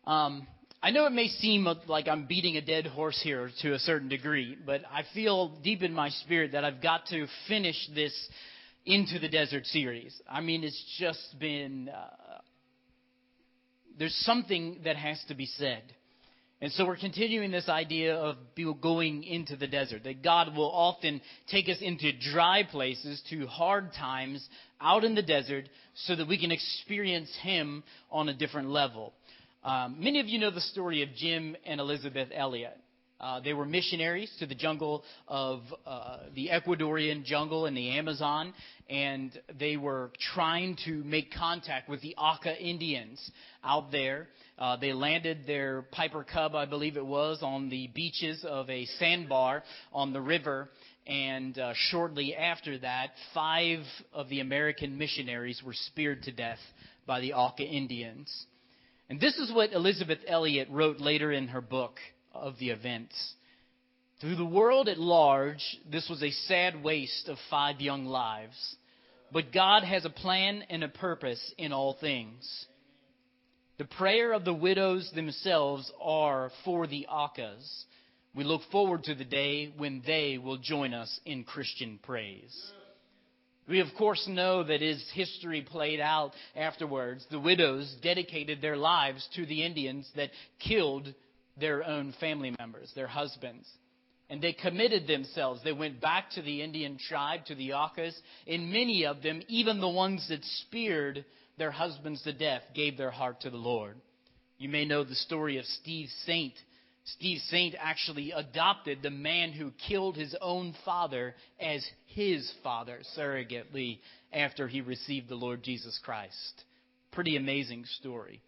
I know it may seem like I'm beating a dead horse here to a certain degree, but I feel deep in my spirit that I've got to finish this Into the Desert series. I mean, it's just been, there's something that has to be said. And so we're continuing this idea of going into the desert, that God will often take us into dry places, to hard times out in the desert, so that we can experience Him on a different level. Many of you know the story of Jim and Elizabeth Elliot. They were missionaries to the jungle of the Ecuadorian jungle in the Amazon, and they were trying to make contact with the Auca Indians out there. They landed their Piper Cub, I believe it was, on the beaches of a sandbar on the river, and shortly after that, 5 of the American missionaries were speared to death by the Auca Indians. And this is what Elizabeth Elliot wrote later in her book of the events. Through the world at large, this was a sad waste of 5 young lives. But God has a plan and a purpose in all things. The prayer of the widows themselves are for the Aucas. We look forward to the day when they will join us in Christian praise. We, of course, know that as history played out afterwards, the widows dedicated their lives to the Indians that killed their own family members, their husbands. And they committed themselves. They went back to the Indian tribe, to the Aucas, and many of them, even the ones that speared their husbands to death, gave their heart to the Lord. You may know the story of Steve Saint. Steve Saint actually adopted the man who killed his own father as his father, surrogately, after he received the Lord Jesus Christ. Pretty amazing story.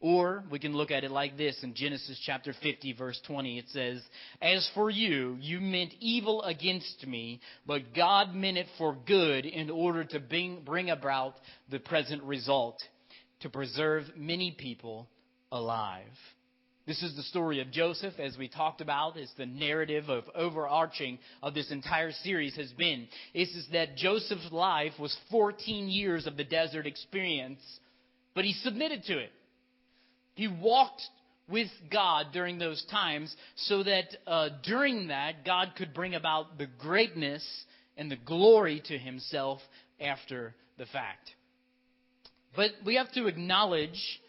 Or we can look at it like this in Genesis chapter 50, verse 20. It says, "As for you, you meant evil against me, but God meant it for good in order to bring about the present result, to preserve many people alive." This is the story of Joseph, as we talked about. It's the narrative of overarching of this entire series has been. Is that Joseph's life was 14 years of the desert experience, but he submitted to it. He walked with God during those times so that during that, God could bring about the greatness and the glory to Himself after the fact. But we have to acknowledge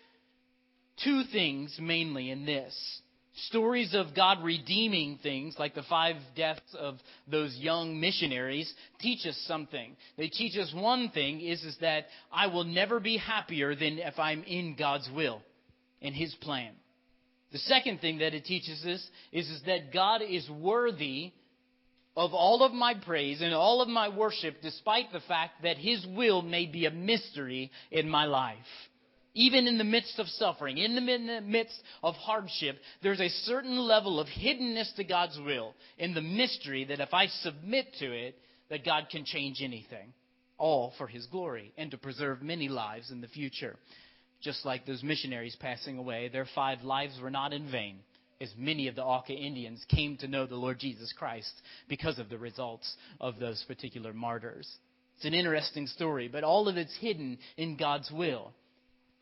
2 things mainly in this. Stories of God redeeming things, like the 5 deaths of those young missionaries, teach us something. They teach us one thing, is that I will never be happier than if I'm in God's will and His plan. The second thing that it teaches us is that God is worthy of all of my praise and all of my worship, despite the fact that His will may be a mystery in my life. Even in the midst of suffering, in the midst of hardship, there's a certain level of hiddenness to God's will in the mystery that if I submit to it, that God can change anything, all for His glory and to preserve many lives in the future. Just like those missionaries passing away, their 5 lives were not in vain, as many of the Auca Indians came to know the Lord Jesus Christ because of the results of those particular martyrs. It's an interesting story, but all of it's hidden in God's will.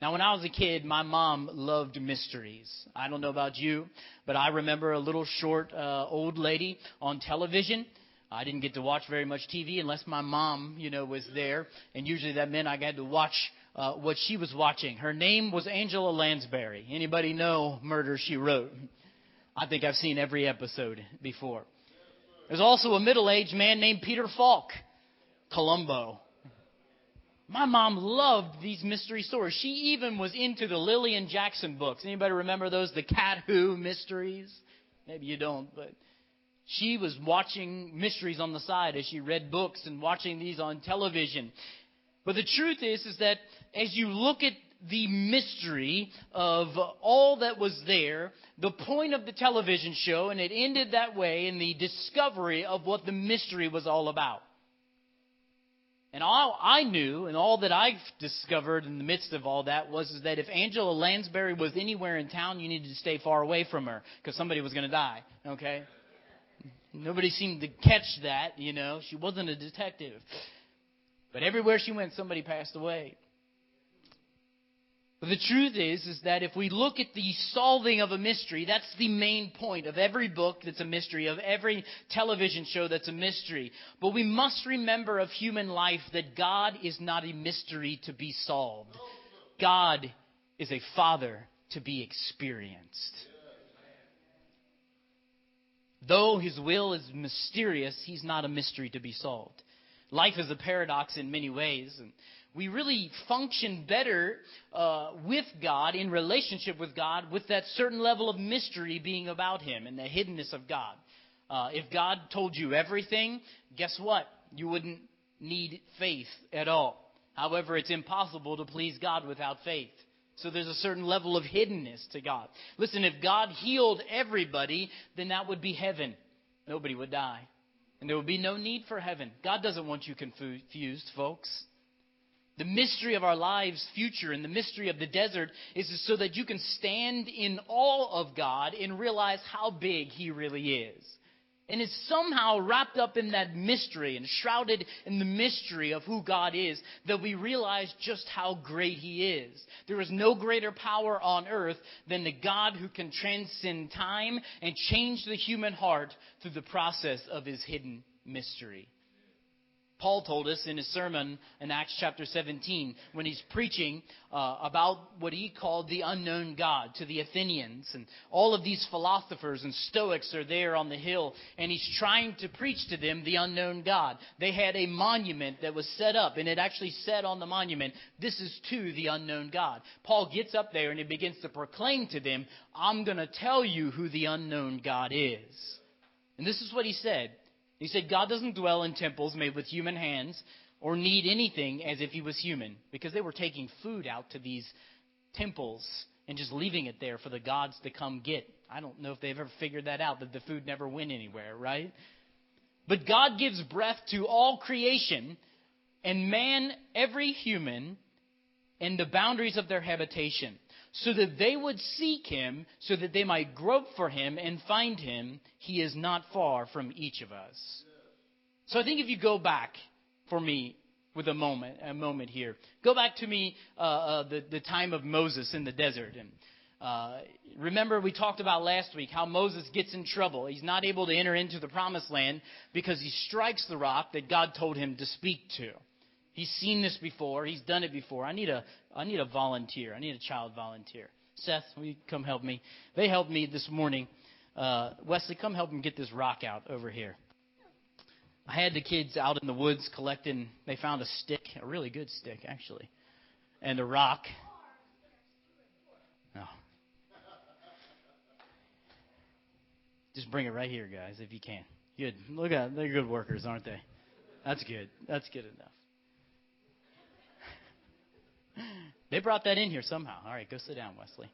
Now, when I was a kid, my mom loved mysteries. I don't know about you, but I remember a little short old lady on television. I didn't get to watch very much TV unless my mom, was there. And usually that meant I got to watch what she was watching. Her name was Angela Lansbury. Anybody know Murder, She Wrote? I think I've seen every episode before. There's also a middle-aged man named Peter Falk, Columbo. My mom loved these mystery stories. She even was into the Lillian Jackson books. Anybody remember those? The Cat Who mysteries? Maybe you don't, but she was watching mysteries on the side as she read books and watching these on television. But the truth is that as you look at the mystery of all that was there, the point of the television show, and it ended that way in the discovery of what the mystery was all about. And all I knew and all that I've discovered in the midst of all that was that if Angela Lansbury was anywhere in town, you needed to stay far away from her because somebody was going to die, okay? Nobody seemed to catch that, She wasn't a detective. But everywhere she went, somebody passed away. But the truth is that if we look at the solving of a mystery, that's the main point of every book that's a mystery, of every television show that's a mystery. But we must remember of human life that God is not a mystery to be solved. God is a Father to be experienced. Though His will is mysterious, He's not a mystery to be solved. Life is a paradox in many ways, and we really function better with God, in relationship with God, with that certain level of mystery being about Him and the hiddenness of God. If God told you everything, guess what? You wouldn't need faith at all. However, it's impossible to please God without faith. So there's a certain level of hiddenness to God. Listen, if God healed everybody, then that would be heaven. Nobody would die. And there would be no need for heaven. God doesn't want you confused, folks. The mystery of our lives' future and the mystery of the desert is so that you can stand in awe of God and realize how big He really is. And it's somehow wrapped up in that mystery and shrouded in the mystery of who God is that we realize just how great He is. There is no greater power on earth than the God who can transcend time and change the human heart through the process of His hidden mystery. Paul told us in his sermon in Acts chapter 17, when he's preaching about what he called the unknown God to the Athenians. And all of these philosophers and Stoics are there on the hill, and he's trying to preach to them the unknown God. They had a monument that was set up, and it actually said on the monument, "This is to the unknown God." Paul gets up there and he begins to proclaim to them, "I'm going to tell you who the unknown God is." And this is what he said. He said, God doesn't dwell in temples made with human hands or need anything as if He was human, because they were taking food out to these temples and just leaving it there for the gods to come get. I don't know if they've ever figured that out, that the food never went anywhere, right? But God gives breath to all creation, and man, every human, in the boundaries of their habitation, so that they would seek Him, so that they might grope for Him and find Him. He is not far from each of us. So I think if you go back for me with a moment here. Go back to me the time of Moses in the desert. And remember we talked about last week how Moses gets in trouble. He's not able to enter into the promised land because he strikes the rock that God told him to speak to. He's seen this before. He's done it before. I need a volunteer. I need a child volunteer. Seth, will you come help me? They helped me this morning. Wesley, come help them get this rock out over here. I had the kids out in the woods collecting. They found a stick, a really good stick, actually, and a rock. No. Just bring it right here, guys, if you can. Good. Look at, they're good workers, aren't they? That's good. That's good enough. They brought that in here somehow. All right, go sit down, Wesley.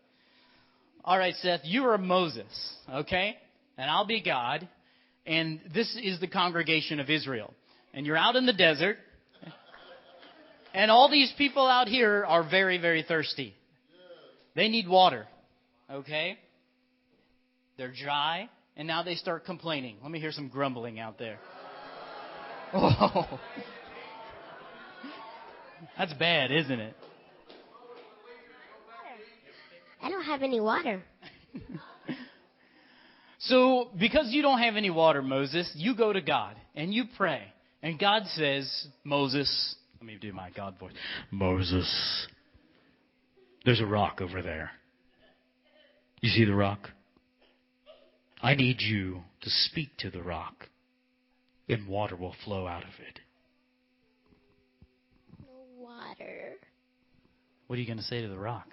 All right, Seth, you are Moses, okay? And I'll be God. And this is the congregation of Israel. And you're out in the desert. And all these people out here are very, very thirsty. They need water, okay? They're dry. And now they start complaining. Let me hear some grumbling out there. Oh. That's bad, isn't it? I don't have any water. So, because you don't have any water, Moses, you go to God and you pray. And God says, Moses, let me do my God voice. Moses, there's a rock over there. You see the rock? I need you to speak to the rock, and water will flow out of it. No water. What are you going to say to the rock?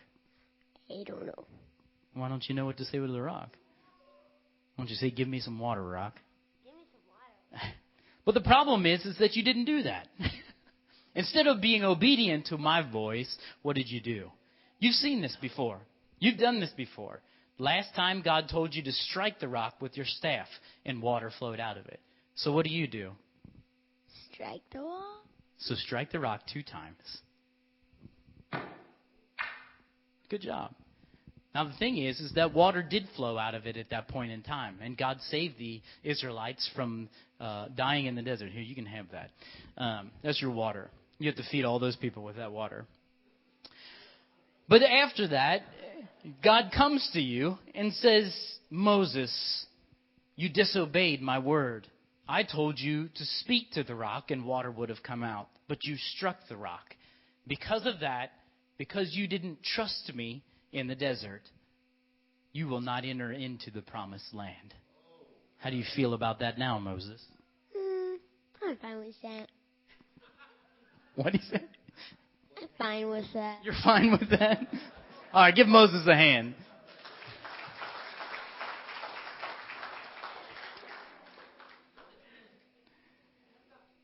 I don't know. Why don't you know what to say to the rock? Why don't you say, give me some water, rock? Give me some water. But the problem is that you didn't do that. Instead of being obedient to my voice, what did you do? You've seen this before. You've done this before. Last time God told you to strike the rock with your staff and water flowed out of it. So what do? Strike the wall? So strike the rock 2 times. Good job. Now the thing is that water did flow out of it at that point in time. And God saved the Israelites from dying in the desert. Here, you can have that. That's your water. You have to feed all those people with that water. But after that, God comes to you and says, Moses, you disobeyed my word. I told you to speak to the rock and water would have come out, but you struck the rock. Because of that, because you didn't trust me in the desert, you will not enter into the promised land. How do you feel about that now, Moses? I'm fine with that. What did he say? I'm fine with that. You're fine with that? All right, give Moses a hand.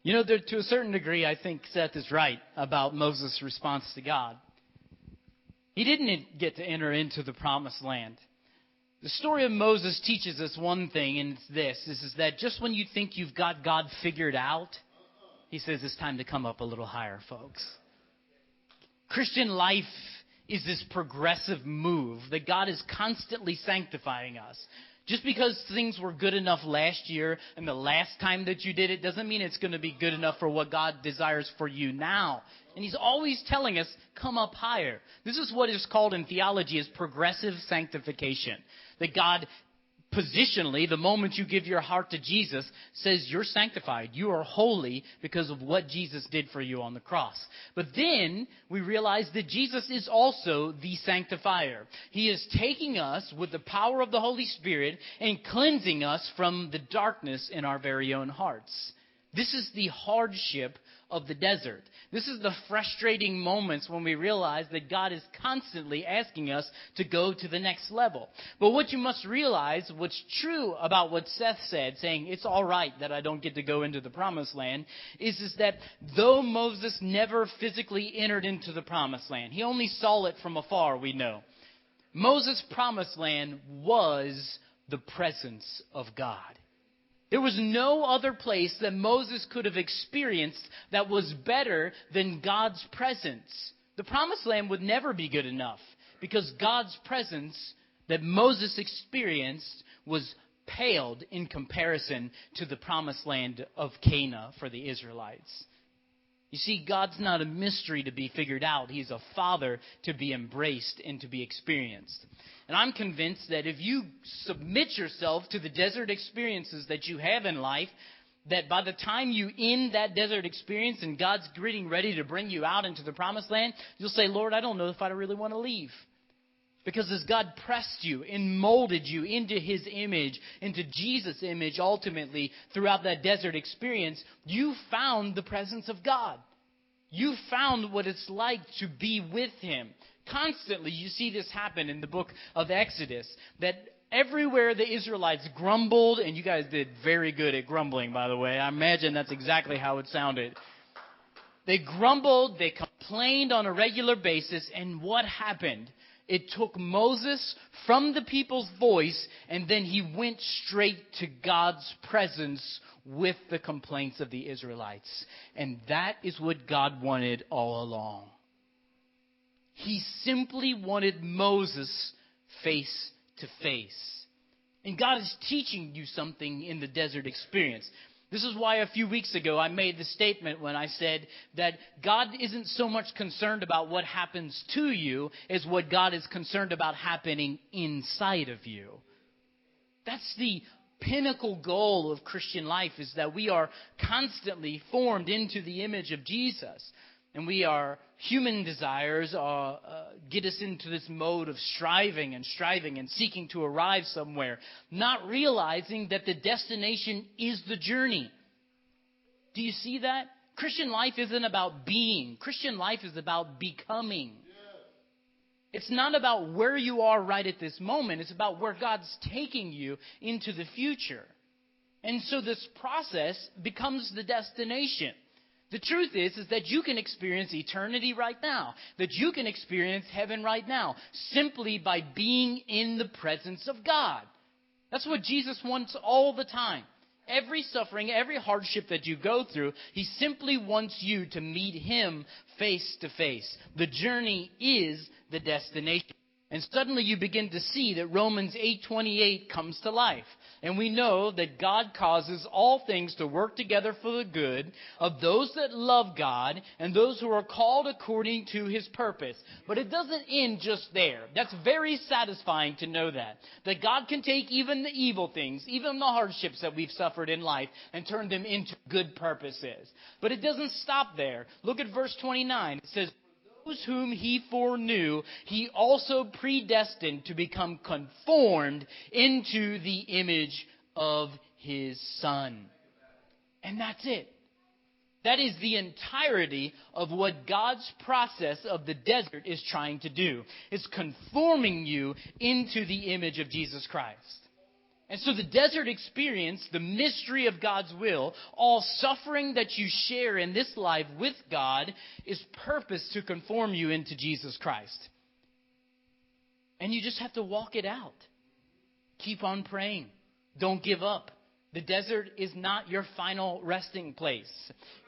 You know, to a certain degree, I think Seth is right about Moses' response to God. He didn't get to enter into the promised land. The story of Moses teaches us one thing, and it's this. This is that just when you think you've got God figured out, he says it's time to come up a little higher, folks. Christian life is this progressive move that God is constantly sanctifying us. Just because things were good enough last year and the last time that you did it doesn't mean it's going to be good enough for what God desires for you now. And he's always telling us, come up higher. This is what is called in theology as progressive sanctification. That God positionally, the moment you give your heart to Jesus, says you're sanctified. You are holy because of what Jesus did for you on the cross. But then we realize that Jesus is also the sanctifier. He is taking us with the power of the Holy Spirit and cleansing us from the darkness in our very own hearts. This is the hardship of the desert. This is the frustrating moments when we realize that God is constantly asking us to go to the next level. But what you must realize, what's true about what Seth said, saying it's all right that I don't get to go into the promised land, is that though Moses never physically entered into the promised land, he only saw it from afar, we know. Moses' promised land was the presence of God. There was no other place that Moses could have experienced that was better than God's presence. The promised land would never be good enough because God's presence that Moses experienced was paled in comparison to the promised land of Canaan for the Israelites. You see, God's not a mystery to be figured out. He's a father to be embraced and to be experienced. And I'm convinced that if you submit yourself to the desert experiences that you have in life, that by the time you end that desert experience and God's getting ready to bring you out into the promised land, you'll say, Lord, I don't know if I really want to leave. Because as God pressed you and molded you into His image, into Jesus' image ultimately throughout that desert experience, you found the presence of God. You found what it's like to be with Him. Constantly, you see this happen in the book of Exodus, that everywhere the Israelites grumbled, and you guys did very good at grumbling, by the way. I imagine that's exactly how it sounded. They grumbled, they complained on a regular basis, and what happened? It took Moses from the people's voice, and then he went straight to God's presence with the complaints of the Israelites. And that is what God wanted all along. He simply wanted Moses face to face. And God is teaching you something in the desert experience. This is why a few weeks ago I made the statement when I said that God isn't so much concerned about what happens to you as what God is concerned about happening inside of you. That's the pinnacle goal of Christian life, is that we are constantly formed into the image of Jesus. And human desires get us into this mode of striving and seeking to arrive somewhere, not realizing that the destination is the journey. Do you see that? Christian life isn't about being. Christian life is about becoming. It's not about where you are right at this moment. It's about where God's taking you into the future. And so this process becomes the destination. The truth is that you can experience eternity right now, that you can experience heaven right now, simply by being in the presence of God. That's what Jesus wants all the time. Every suffering, every hardship that you go through, He simply wants you to meet Him face to face. The journey is the destination. And suddenly you begin to see that Romans 8:28 comes to life. And we know that God causes all things to work together for the good of those that love God and those who are called according to His purpose. But it doesn't end just there. That's very satisfying to know that God can take even the evil things, even the hardships that we've suffered in life, and turn them into good purposes. But it doesn't stop there. Look at verse 29. It says, those whom He foreknew, He also predestined to become conformed into the image of His Son. And that's it. That is the entirety of what God's process of the desert is trying to do. It's conforming you into the image of Jesus Christ. And so the desert experience, the mystery of God's will, all suffering that you share in this life with God, is purposed to conform you into Jesus Christ. And you just have to walk it out. Keep on praying. Don't give up. The desert is not your final resting place.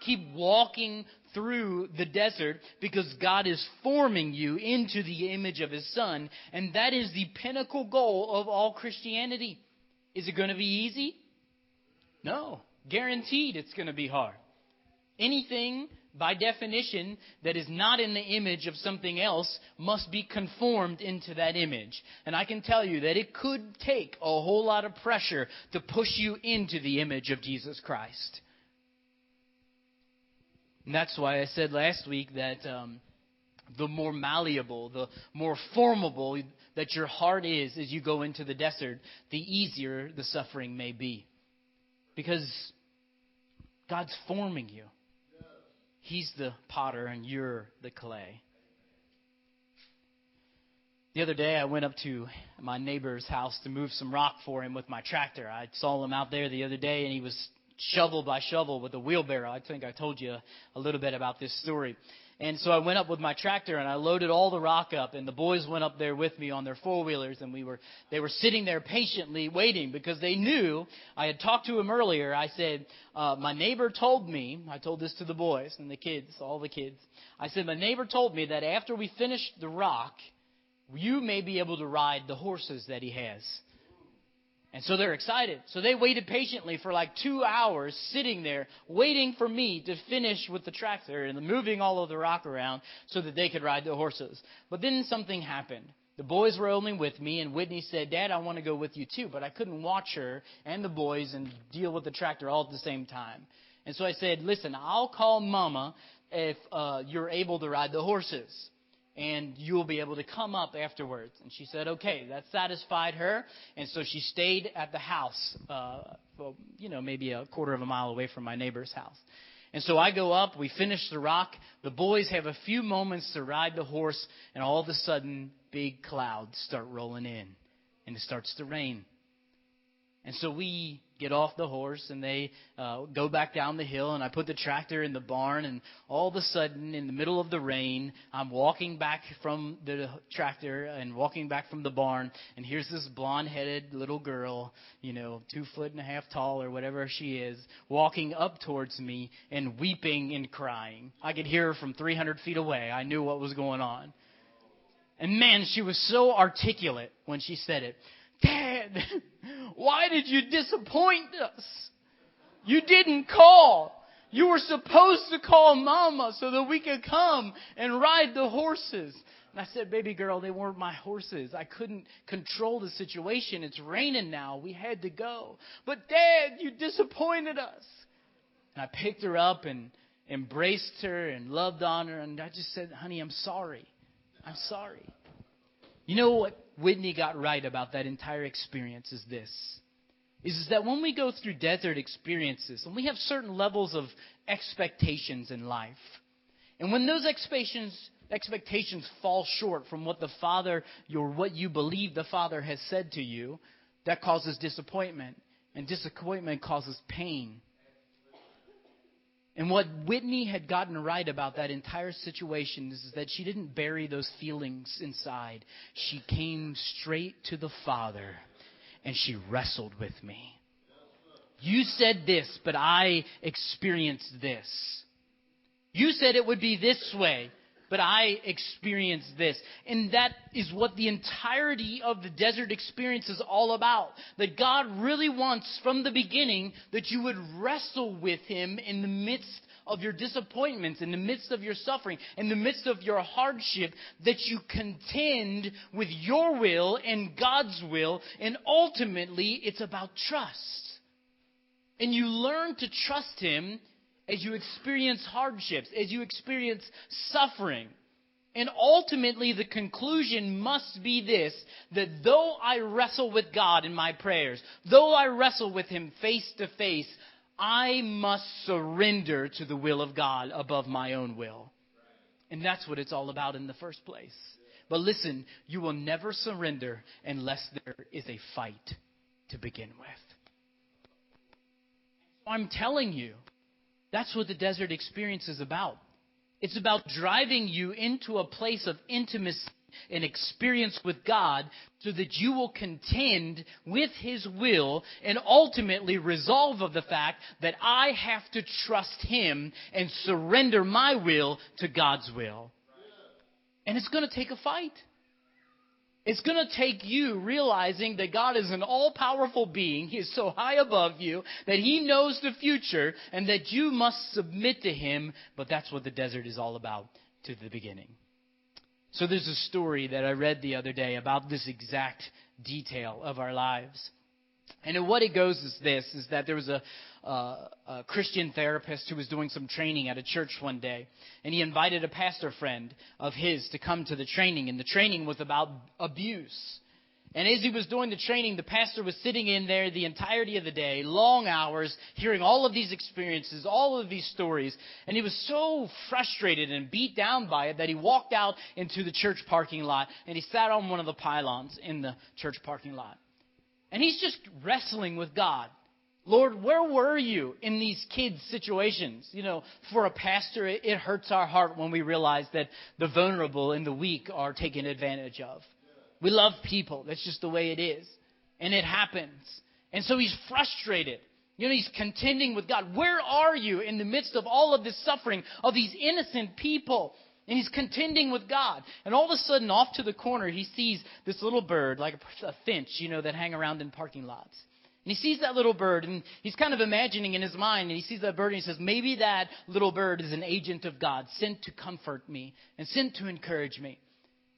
Keep walking through the desert because God is forming you into the image of His Son. And that is the pinnacle goal of all Christianity. Is it going to be easy? No. Guaranteed it's going to be hard. Anything, by definition, that is not in the image of something else must be conformed into that image. And I can tell you that it could take a whole lot of pressure to push you into the image of Jesus Christ. And that's why I said last week that the more malleable, the more formable that your heart is as you go into the desert, the easier the suffering may be. Because God's forming you. He's the potter and you're the clay. The other day I went up to my neighbor's house to move some rock for him with my tractor. I saw him out there the other day and he was shovel by shovel with a wheelbarrow. I think I told you a little bit about this story. And so I went up with my tractor and I loaded all the rock up, and the boys went up there with me on their four-wheelers, and they were sitting there patiently waiting because they knew I had talked to them earlier. I said, my neighbor told me, I told this to the boys and the kids, all the kids. I said, my neighbor told me that after we finish the rock, you may be able to ride the horses that he has. And so they're excited. So they waited patiently for like 2 hours sitting there waiting for me to finish with the tractor and moving all of the rock around so that they could ride the horses. But then something happened. The boys were only with me, and Whitney said, Dad, I want to go with you too. But I couldn't watch her and the boys and deal with the tractor all at the same time. And so I said, listen, I'll call Mama if you're able to ride the horses. And you'll be able to come up afterwards. And she said, okay, that satisfied her. And so she stayed at the house, maybe a quarter of a mile away from my neighbor's house. And so I go up, we finish the rock. The boys have a few moments to ride the horse. And all of a sudden, big clouds start rolling in. And it starts to rain. And so we get off the horse and they go back down the hill, and I put the tractor in the barn, and all of a sudden in the middle of the rain, I'm walking back from the tractor and walking back from the barn, and here's this blonde-headed little girl, 2.5 feet tall or whatever she is, walking up towards me and weeping and crying. I could hear her from 300 feet away. I knew what was going on. And man, she was so articulate when she said it. Dad, why did you disappoint us? You didn't call. You were supposed to call Mama so that we could come and ride the horses. And I said, baby girl, they weren't my horses. I couldn't control the situation. It's raining now. We had to go. But Dad, you disappointed us. And I picked her up and embraced her and loved on her. And I just said, honey, I'm sorry. I'm sorry. You know what Whitney got right about that entire experience is this. Is that when we go through desert experiences, and we have certain levels of expectations in life, and when those expectations fall short from what the Father, what you believe the Father has said to you, that causes disappointment, and disappointment causes pain. And what Whitney had gotten right about that entire situation is that she didn't bury those feelings inside. She came straight to the Father and she wrestled with me. You said this, but I experienced this. You said it would be this way, but I experienced this. And that is what the entirety of the desert experience is all about. That God really wants from the beginning that you would wrestle with Him in the midst of your disappointments, in the midst of your suffering, in the midst of your hardship, that you contend with your will and God's will, and ultimately it's about trust. And you learn to trust Him as you experience hardships, as you experience suffering. And ultimately the conclusion must be this, that though I wrestle with God in my prayers, though I wrestle with Him face to face, I must surrender to the will of God above my own will. And that's what it's all about in the first place. But listen, you will never surrender unless there is a fight to begin with. I'm telling you, that's what the desert experience is about. It's about driving you into a place of intimacy and experience with God so that you will contend with His will and ultimately resolve of the fact that I have to trust Him and surrender my will to God's will. And it's going to take a fight. It's going to take you realizing that God is an all-powerful being. He is so high above you that He knows the future and that you must submit to Him. But that's what the desert is all about to the beginning. So there's a story that I read the other day about this exact detail of our lives. And what it goes is this, is that there was a Christian therapist who was doing some training at a church one day. And he invited a pastor friend of his to come to the training. And the training was about abuse. And as he was doing the training, the pastor was sitting in there the entirety of the day, long hours, hearing all of these experiences, all of these stories. And he was so frustrated and beat down by it that he walked out into the church parking lot and he sat on one of the pylons in the church parking lot. And he's just wrestling with God. Lord, where were you in these kids' situations? You know, for a pastor, it hurts our heart when we realize that the vulnerable and the weak are taken advantage of. We love people. That's just the way it is. And it happens. And so he's frustrated. You know, he's contending with God. Where are you in the midst of all of this suffering of these innocent people? And he's contending with God. And all of a sudden, off to the corner, he sees this little bird, like a finch, you know, that hang around in parking lots. And he sees that little bird, and he's kind of imagining in his mind, and he sees that bird, and he says, maybe that little bird is an agent of God, sent to comfort me and sent to encourage me.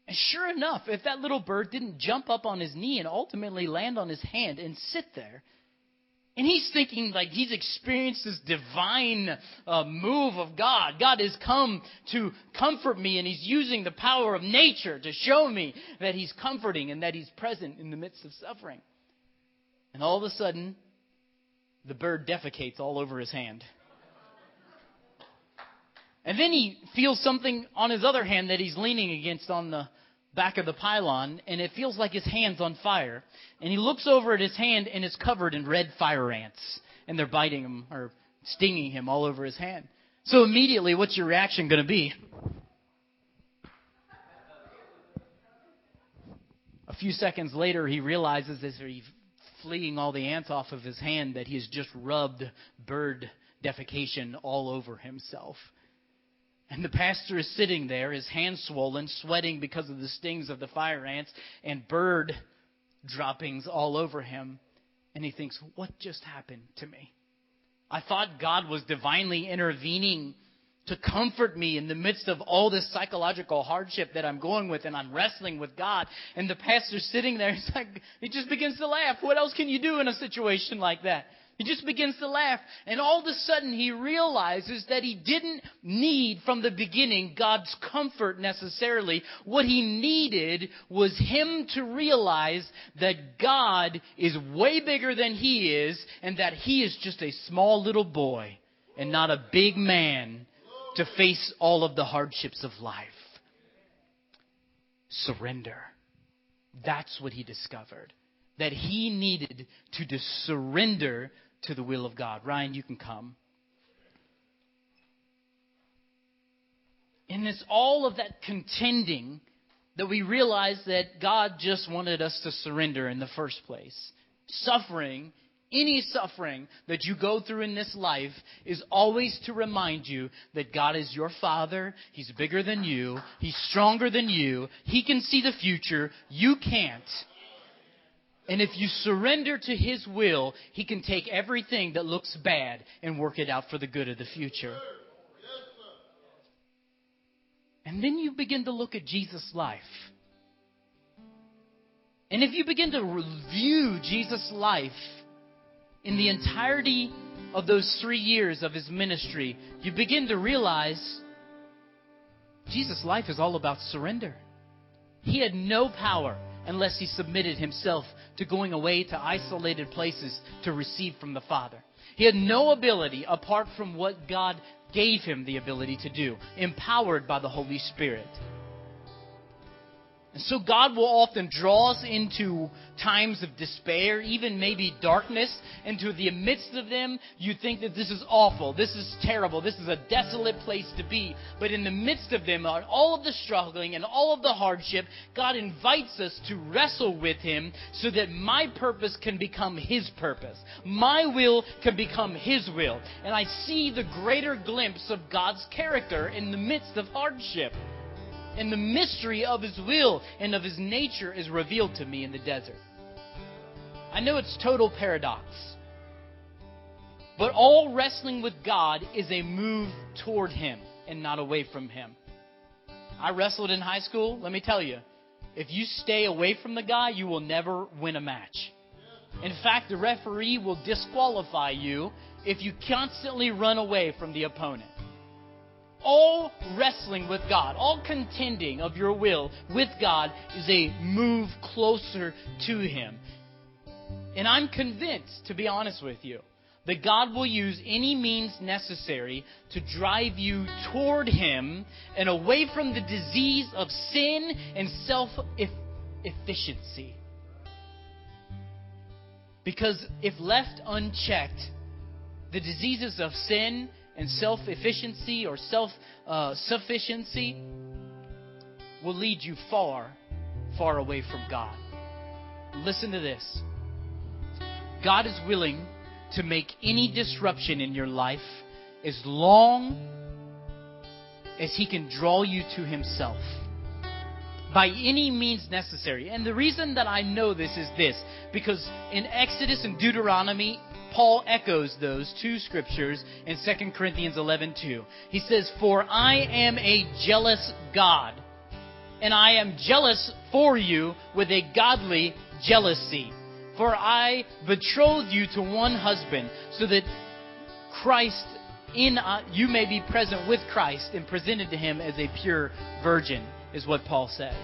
And sure enough, if that little bird didn't jump up on his knee and ultimately land on his hand and sit there, and he's thinking like he's experienced this divine move of God. God has come to comfort me, and He's using the power of nature to show me that He's comforting and that He's present in the midst of suffering. And all of a sudden, the bird defecates all over his hand. And then he feels something on his other hand that he's leaning against on the back of the pylon, and it feels like his hand's on fire. And he looks over at his hand, and it's covered in red fire ants. And they're biting him or stinging him all over his hand. So immediately, what's your reaction going to be? A few seconds later, he realizes as he's fleeing all the ants off of his hand that he has just rubbed bird defecation all over himself. And the pastor is sitting there, his hands swollen, sweating because of the stings of the fire ants, and bird droppings all over him. And he thinks, what just happened to me? I thought God was divinely intervening to comfort me in the midst of all this psychological hardship that I'm going with, and I'm wrestling with God. And the pastor's sitting there, he just begins to laugh. What else can you do in a situation like that? He just begins to laugh. And all of a sudden he realizes that he didn't need from the beginning God's comfort necessarily. What he needed was him to realize that God is way bigger than he is, and that he is just a small little boy and not a big man to face all of the hardships of life. Surrender. That's what he discovered. That he needed to surrender to the will of God. Ryan, you can come. And it's all of that contending that we realize that God just wanted us to surrender in the first place. Suffering Any suffering that you go through in this life is always to remind you that God is your Father. He's bigger than you. He's stronger than you. He can see the future. You can't. And if you surrender to His will, He can take everything that looks bad and work it out for the good of the future. And then you begin to look at Jesus' life. And if you begin to review Jesus' life in the entirety of those 3 years of His ministry, you begin to realize Jesus' life is all about surrender. He had no power unless He submitted Himself to going away to isolated places to receive from the Father. He had no ability apart from what God gave Him the ability to do, empowered by the Holy Spirit. And so God will often draw us into times of despair, even maybe darkness, and to the midst of them, you think that this is awful, this is terrible, this is a desolate place to be. But in the midst of them, all of the struggling and all of the hardship, God invites us to wrestle with Him so that my purpose can become His purpose. My will can become His will. And I see the greater glimpse of God's character in the midst of hardship. And the mystery of His will and of His nature is revealed to me in the desert. I know it's total paradox. But all wrestling with God is a move toward Him and not away from Him. I wrestled in high school. Let me tell you, if you stay away from the guy, you will never win a match. In fact, the referee will disqualify you if you constantly run away from the opponent. All wrestling with God, all contending of your will with God is a move closer to Him. And I'm convinced, to be honest with you, that God will use any means necessary to drive you toward Him and away from the disease of sin and self-efficiency. Because if left unchecked, the diseases of sin and self-efficiency or self-sufficiency will lead you far, far away from God. Listen to this. God is willing to make any disruption in your life as long as He can draw you to Himself. By any means necessary. And the reason that I know this is this. Because in Exodus and Deuteronomy, Paul echoes those two scriptures in 2 Corinthians 11:2. He says, "For I am a jealous God, and I am jealous for you with a godly jealousy. For I betrothed you to one husband, so that you may be present with Christ and presented to Him as a pure virgin," is what Paul says.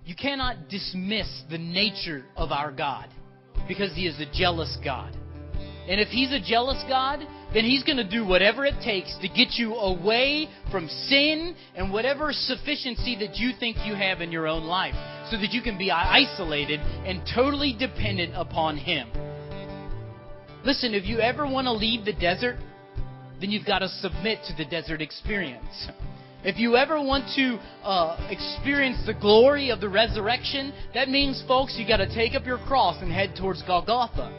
You cannot dismiss the nature of our God, because He is a jealous God. And if He's a jealous God, then He's going to do whatever it takes to get you away from sin and whatever sufficiency that you think you have in your own life, so that you can be isolated and totally dependent upon Him. Listen, if you ever want to leave the desert, then you've got to submit to the desert experience. If you ever want to experience the glory of the resurrection, that means, folks, you got to take up your cross and head towards Golgotha.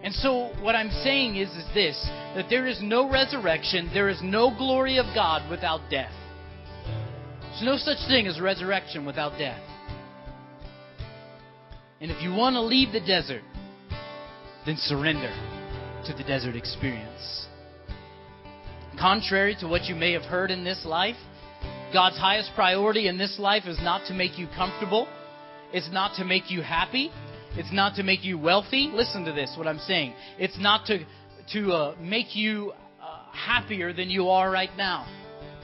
And so what I'm saying is this, that there is no resurrection, there is no glory of God without death. There's no such thing as resurrection without death. And if you want to leave the desert, then surrender to the desert experience. Contrary to what you may have heard in this life, God's highest priority in this life is not to make you comfortable. It's not to make you happy. It's not to make you wealthy. Listen to this, what I'm saying. It's not to make you happier than you are right now.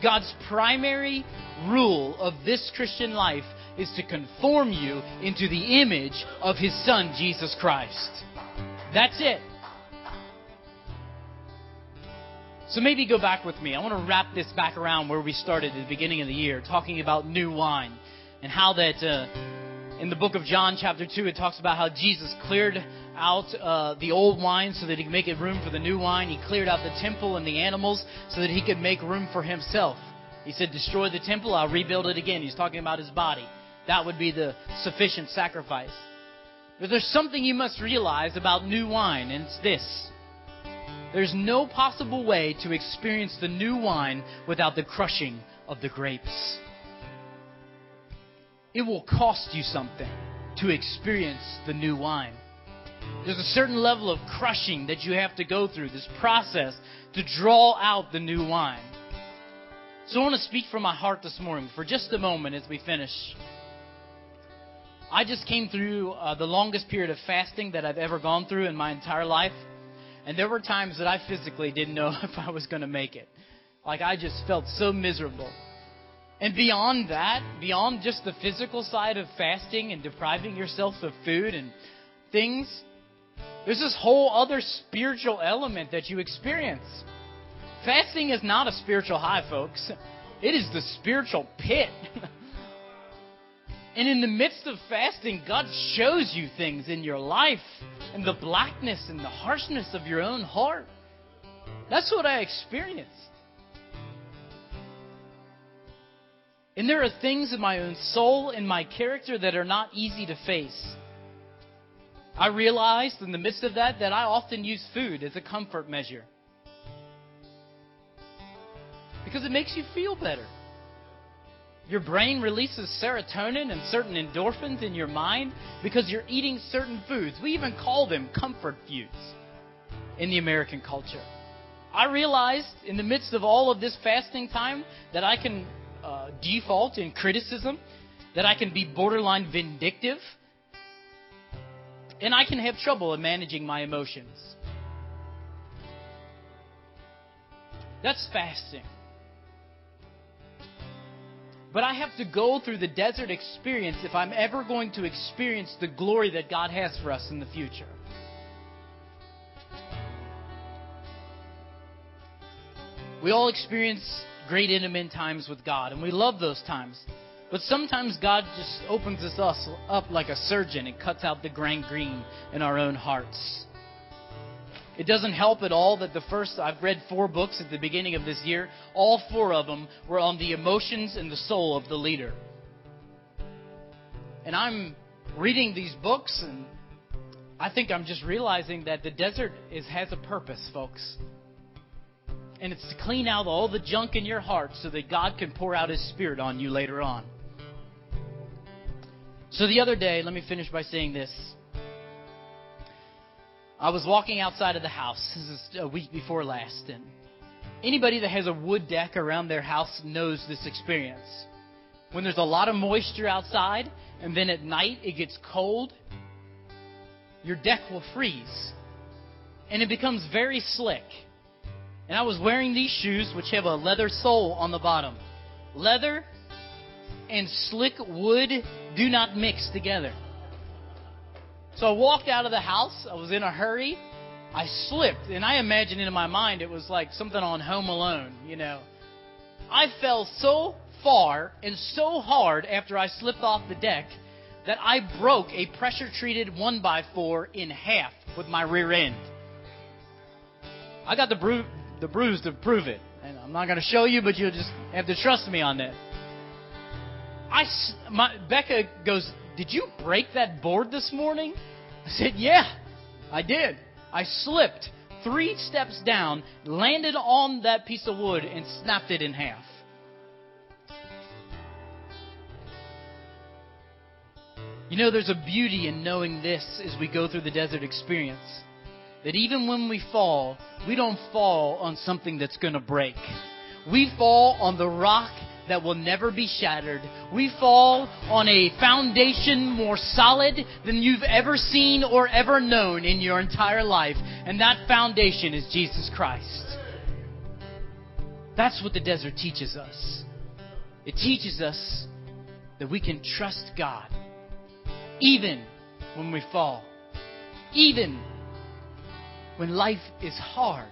God's primary rule of this Christian life is to conform you into the image of His Son, Jesus Christ. That's it. So maybe go back with me. I want to wrap this back around where we started at the beginning of the year, talking about new wine, and how that in the book of John chapter 2, it talks about how Jesus cleared out the old wine so that He could make room for the new wine. He cleared out the temple and the animals so that He could make room for Himself. He said, "Destroy the temple, I'll rebuild it again." He's talking about His body. That would be the sufficient sacrifice. But there's something you must realize about new wine, and it's this. There's no possible way to experience the new wine without the crushing of the grapes. It will cost you something to experience the new wine. There's a certain level of crushing that you have to go through, this process to draw out the new wine. So I want to speak from my heart this morning for just a moment as we finish. I just came through the longest period of fasting that I've ever gone through in my entire life. And there were times that I physically didn't know if I was going to make it. Like, I just felt so miserable. And beyond that, beyond just the physical side of fasting and depriving yourself of food and things, there's this whole other spiritual element that you experience. Fasting is not a spiritual high, folks. It is the spiritual pit. And in the midst of fasting, God shows you things in your life and the blackness and the harshness of your own heart. That's what I experienced. And there are things in my own soul and my character that are not easy to face. I realized in the midst of that I often use food as a comfort measure. Because it makes you feel better. Your brain releases serotonin and certain endorphins in your mind because you're eating certain foods. We even call them comfort foods in the American culture. I realized in the midst of all of this fasting time that I can default in criticism, that I can be borderline vindictive, and I can have trouble in managing my emotions. That's fasting. But I have to go through the desert experience if I'm ever going to experience the glory that God has for us in the future. We all experience great intimate times with God, and we love those times. But sometimes God just opens us up like a surgeon and cuts out the gangrene in our own hearts. It doesn't help at all that I've read 4 books at the beginning of this year. All 4 of them were on the emotions and the soul of the leader. And I'm reading these books, and I think I'm just realizing that the desert has a purpose, folks. And it's to clean out all the junk in your heart so that God can pour out His Spirit on you later on. So the other day, let me finish by saying this. I was walking outside of the house. This is a week before last. And anybody that has a wood deck around their house knows this experience. When there's a lot of moisture outside, and then at night it gets cold, your deck will freeze. And it becomes very slick. And I was wearing these shoes, which have a leather sole on the bottom. Leather and slick wood do not mix together. So I walked out of the house. I was in a hurry. I slipped, and I imagined in my mind it was like something on Home Alone, you know. I fell so far and so hard after I slipped off the deck that I broke a pressure-treated 1x4 in half with my rear end. I got the bruise to prove it. And I'm not going to show you, but you'll just have to trust me on that. Becca goes, "Did you break that board this morning?" I said, "Yeah, I did. I slipped 3 steps down, landed on that piece of wood, and snapped it in half." You know, there's a beauty in knowing this as we go through the desert experience. That even when we fall, we don't fall on something that's going to break. We fall on the rock that will never be shattered. We fall on a foundation more solid than you've ever seen or ever known in your entire life. And that foundation is Jesus Christ. That's what the desert teaches us. It teaches us that we can trust God even when we fall. Even when life is hard.